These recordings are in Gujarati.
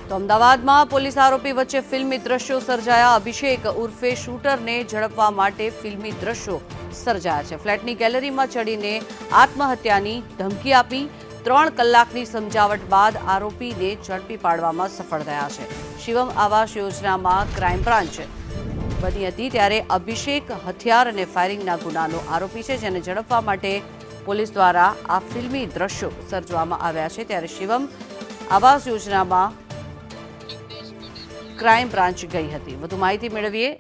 તો અમદાવાદમાં પોલીસ આરોપી વચ્ચે ફિલ્મી દ્રશ્યો સર્જાયા। અભિષેક ઉર્ફે શૂટરને ઝડપવા માટે ફિલ્મી દ્રશ્યો સર્જાયા છે। ફ્લેટની ગેલેરીમાં ચડીને આત્મહત્યાની ધમકી આપી 3 કલાકની સમજાવટ બાદ આરોપીને ઝડપી પાડવામાં સફળ થયા છે। શિવમ આવાસ યોજનામાં ક્રાઇમ બ્રાન્ચ બની હતી ત્યારે અભિષેક હથિયાર અને ફાયરિંગના ગુનાનો આરોપી છે, જેને ઝડપવા માટે પોલીસ દ્વારા આ ફિલ્મી દ્રશ્યો સર્જવામાં આવ્યા છે। ત્યારે શિવમ આવાસ યોજનામાં ક્રાઇમ બ્રાન્ચ ગઈ હતી। વધુ માહિતી મેળવીએ।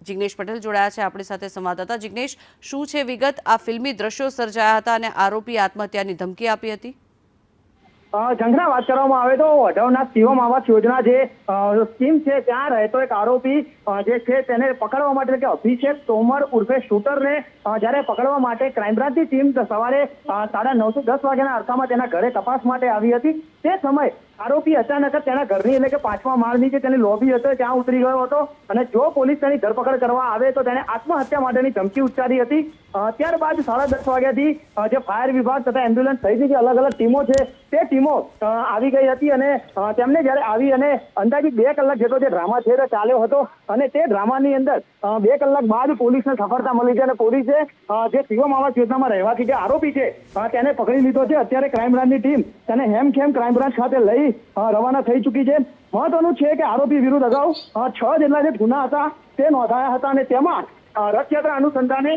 જિગ્નેશ પટેલ જોડાયા છે આપણી સાથે સંવાદદાતા। જિગ્નેશ, શું છે વિગત? આ ફિલ્મી દ્રશ્યો સર્જાયા હતા અને આરોપી આત્મહત્યાની ધમકી આપી હતી। જંગના વાત કરવામાં આવે તો વઢવના શિવમ આવાસ યોજના જે સ્કીમ છે ત્યાં રહેતો એક આરોપી જે છે તેને પકડવા માટે કે અભિષેક તોમર ઉર્ફે શૂટરને જ્યારે પકડવા માટે ક્રાઇમ બ્રાન્ચની ટીમ સવારે 9:30 થી 10 વાગ્યાના અરસામાં તેના ઘરે તપાસ માટે આવી હતી। તે સમયે આરોપી અચાનક જ તેના ઘરની એટલે કે 5મા માળની જે તેની લોબી હતો ત્યાં ઉતરી ગયો હતો અને જો પોલીસ તેની ધરપકડ કરવા આવે તો તેને આત્મહત્યા માટેની ધમકી ઉચ્ચારી હતી। ત્યારબાદ 10:30 વાગ્યાથી જે ફાયર વિભાગ તથા એમ્બ્યુલન્સ સહિતની જે અલગ અલગ ટીમો છે તે ટીમો આવી ગઈ હતી અને તેમને જ્યારે આવી અને અંદાજિત 2 કલાક જેટલો જે ડ્રામા છે તે ચાલ્યો હતો અને તે ડ્રામાની અંદર 2 કલાક બાદ પોલીસને સફળતા મળી છે અને પોલીસે જે શિવમ આવાસ યોજનામાં રહેવાથી જે આરોપી છે તેને પકડી લીધો છે। અત્યારે ક્રાઇમ બ્રાન્ચની ટીમ તેને હેમખેમ ક્રાઇમ બ્રાન્ચ ખાતે લઈ રવાના થઈ ચૂકી છે। મહત્વનું છે કે આરોપી વિરુદ્ધ અગાઉ 6 જેટલા જે ગુના હતા તે નોંધાયા હતા અને તેમાં રથયાત્રા અનુસંધાને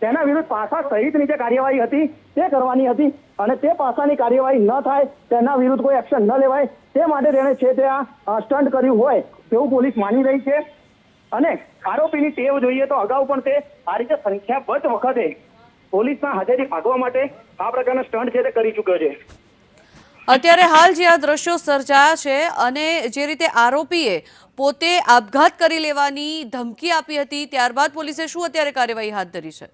તેના વિરુદ્ધ પાસા સહિતની જે કાર્યવાહી હતી તે કરવાની હતી અને તે પાસાની કાર્યવાહી ન થાય, તેના વિરુદ્ધ કોઈ એક્શન ન લેવાય તે માટે તેણે છે તે આ સ્ટન્ટ કર્યું હોય તેવું પોલીસ માની રહી છે। અને આરોપીની ટેવ જોઈએ તો અગાઉ પણ તે આ રીતે સંખ્યાબંધ વખતે પોલીસના હાથેથી ભાગવા માટે આ પ્રકારના સ્ટન્ટ છે તે કરી ચૂક્યો છે। અત્યારે હાલ જે આ દ્રશ્યો સર્જાયા છે અને જે રીતે આરોપીએ પોતે આપઘાત કરી લેવાની ધમકી આપી હતી, ત્યારબાદ પોલીસે શું અત્યારે કાર્યવાહી હાથ ધરી છે?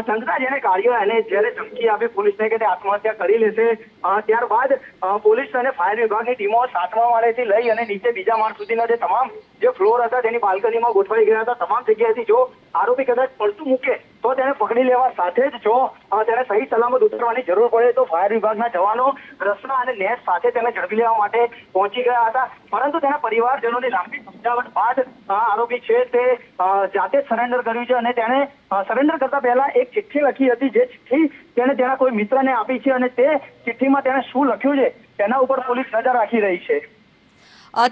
સંઘના જેને કાર્યવાહી અને જ્યારે ધમકી આપી પોલીસને કે તે આત્મહત્યા કરી લેશે, ત્યારબાદ પોલીસ અને ફાયર વિભાગની ટીમો 7મા માળેથી લઈ અને નીચે બીજા માળ સુધીના જે તમામ જે ફ્લોર હતા તેની બાલ્કનીમાં ગોઠવાઈ ગયા હતા। તમામ જગ્યાએથી જો આરોપી કદાચ પડતું મૂકે તો તેને પકડી લેવા સાથે જ જો તેને સહી સલામત ઉતરવાની જરૂર પડે તો ફાયર વિભાગના જવાનો રસ્તા અને નેટ સાથે તેને ઝડપી લેવા માટે પહોંચી ગયા હતા। પરંતુ તેના પરિવારજનોની લાંબી સમજાવટ બાદ આરોપી છે તે જાતે જ સરેન્ડર કર્યું છે અને તેને સરેન્ડર કરતા પહેલા એક ચિઠ્ઠી લખી હતી, જે ચિઠ્ઠી તેને તેના કોઈ મિત્રને આપી છે અને તે ચિઠ્ઠીમાં તેને શું લખ્યું છે તેના ઉપર પોલીસ નજર રાખી રહી છે।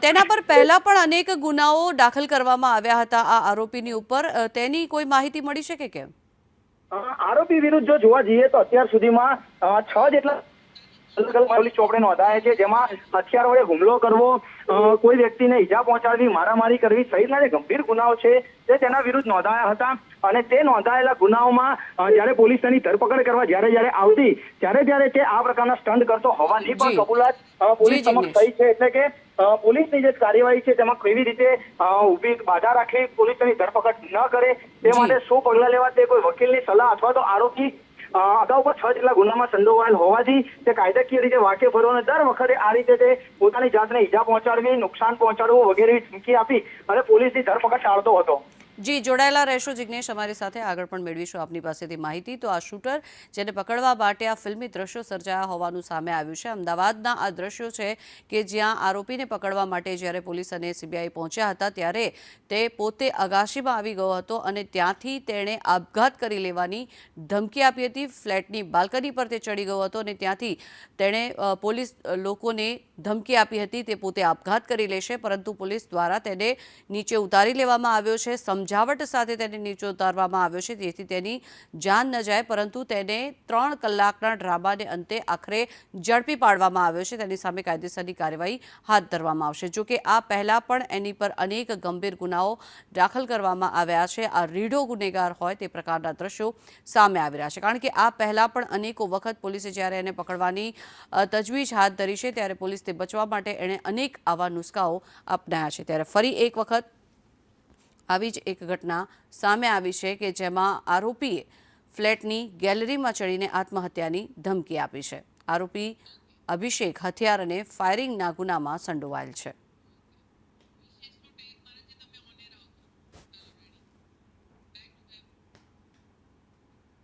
તેના પર પહેલા પણ અનેક ગુનાઓ દાખલ કરવામાં આવ્યા હતા આ આરોપીની ઉપર, તેની કોઈ માહિતી મળી છે કે કેમ? આરોપી વિરુદ્ધ જો જોવા જઈએ તો અત્યાર સુધીમાં 6 જેટલા પોલીસ ચોપડે નોંધાયા છે, જેમાં હથિયાર વડે હુમલો કરવો, કોઈ વ્યક્તિને ઈજા પહોંચાડવી, મારામારી કરવી સહિતના જે ગંભીર ગુનાઓ છે તે તેના વિરુદ્ધ નોંધાયા હતા। અને તે નોંધાયેલા ગુનાઓમાં જ્યારે પોલીસ તેની ધરપકડ કરવા જ્યારે આવતી ત્યારે તે આ પ્રકારના સ્ટન્ટ કરતો હોવાની પણ કબૂલાત પોલીસ સમક્ષ થઈ છે। એટલે કે પોલીસની જે કાર્યવાહી છે તેમાં કેવી રીતે ઊભી બાધા રાખવી, પોલીસ તેની ધરપકડ ન કરે તે માટે શું પગલાં લેવા તે કોઈ વકીલની સલાહ અથવા તો આરોપી અગાઉ પણ 6 જેટલા ગુનામાં સંડોવાયેલ હોવાથી તે કાયદાકીય રીતે વાકેફ હતો અને દર વખતે આ રીતે તે પોતાની જાતને ઈજા પહોંચાડવી, નુકસાન પહોંચાડવું વગેરે ધમકી આપી અને પોલીસની ધરપકડ ટાળતો હતો। જી, જોડાયેલા રહેશો જિગ્નેશ અમારી સાથે, આગળ પણ મેળવીશું આપની પાસેથી માહિતી। તો આ શૂટર જેને પકડવા માટે આ ફિલ્મી દ્રશ્યો સર્જાયા હોવાનું સામે આવ્યું છે। અમદાવાદના આ દ્રશ્યો છે કે જ્યાં આરોપીને પકડવા માટે જ્યારે પોલીસ અને સીબીઆઈ પહોંચ્યા હતા ત્યારે તે પોતે અગાશીમાં આવી ગયો હતો અને ત્યાંથી તેણે આપઘાત કરી લેવાની ધમકી આપી હતી। ફ્લેટની બાલ્કની પર તે ચડી ગયો હતો અને ત્યાંથી તેણે પોલીસ લોકોને ધમકી આપી હતી તે પોતે આપઘાત કરી લેશે, પરંતુ પોલીસ દ્વારા તેને નીચે ઉતારી લેવામાં આવ્યો છે। સમજાવટ સાથે તેને નીચે ઉતારવામાં આવ્યો છે જેથી તેની જાન ન જાય, પરંતુ તેને 3 કલાકના ડ્રામાને અંતે આખરે ઝડપી પાડવામાં આવ્યો છે। તેની સામે કાયદેસરની કાર્યવાહી હાથ ધરવામાં આવશે। જો કે આ પહેલા પણ એની પર અનેક ગંભીર ગુનાઓ દાખલ કરવામાં આવ્યા છે। આ રીઢો ગુનેગાર હોય તે પ્રકારના દ્રશ્યો સામે આવી રહ્યા છે, કારણ કે આ પહેલા પણ અનેકો વખત પોલીસે જ્યારે એને પકડવાની તજવીજ હાથ ધરી છે ત્યારે પોલીસને બચવા માટે એણે અનેક આવા નુસ્ખાઓ અપનાવ્યા છે। ત્યારે ફરી એક વખત આવી જ એક ઘટના સામે આવી છે કે જેમાં આરોપીએ ફ્લેટની ગેલેરીમાં ચડીને આત્મહત્યાની ધમકી આપી છે। આરોપી અભિષેક હથિયાર અને ફાયરિંગના ગુનામાં સંડોવાયેલ છે।